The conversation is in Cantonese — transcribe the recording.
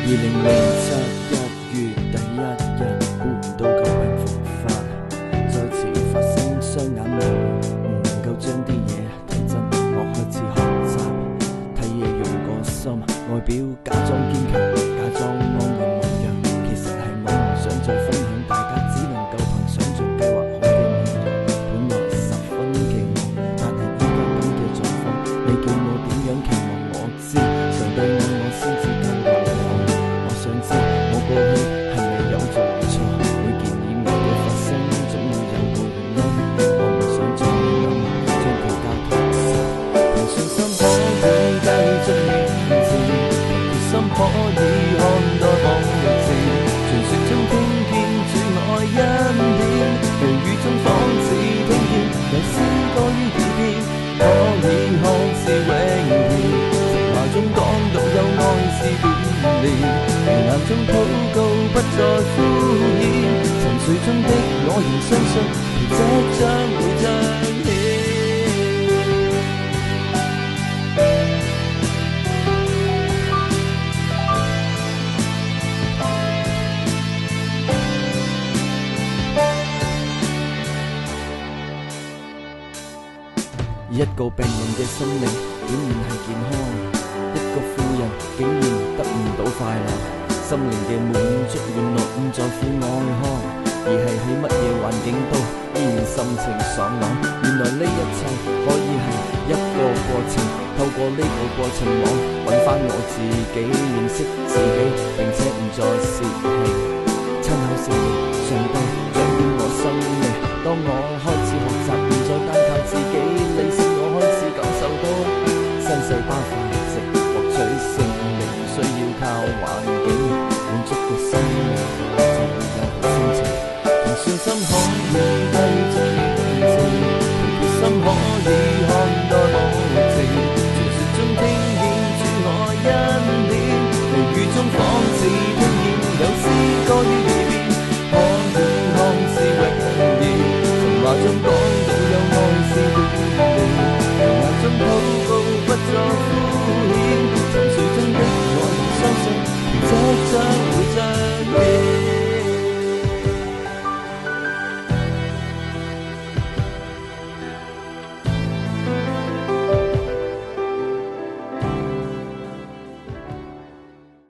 2007 1月第一日，估唔到舊病復發，再次發生，雙眼迷唔能夠將啲嘢睇真，我開始學習睇嘢用個心，外表假裝堅強，假裝安然無恙，其實係我唔想再分享，大家只能夠憑想像計劃好嘅內容，本來十分期望，但係依家咁嘅狀況，你叫我點樣期望我知，上帝愛我先至夠大我，我想知我過去係咪有做錯，每件意外嘅發生總會有個原因，我唔想再諗，將佢交託神，憑信心可以繼續面前，憑決心可以看待往日情，傳說中聽見主愛恩典，微雨中仿似聽見有詩歌於耳邊，可以看是永遠，神話中講到有愛是鍛鍊，危難中禱告不再敷衍，沉睡中的我仍相信奇蹟將會彰顯。一個病人嘅生命表面係健康，一個富人竟然得唔到快樂，心靈嘅滿足原來唔在乎外殼，而係喺乜嘢環境都依然心情爽朗。原來呢一切可以係一個過程，透過呢個過程我揾返我自己，認識自己，並且唔再泄氣，親口承認上帝掌管我生命。當我開始學習唔再單靠自己理性，我開始感受到新細胞繁殖獲取勝利，唔需要靠環境滿足嘅生命就會有好心情，憑信心可以繼續前程，憑決心可以看待往情，傳說中聽見主愛恩典，微雨中仿似聽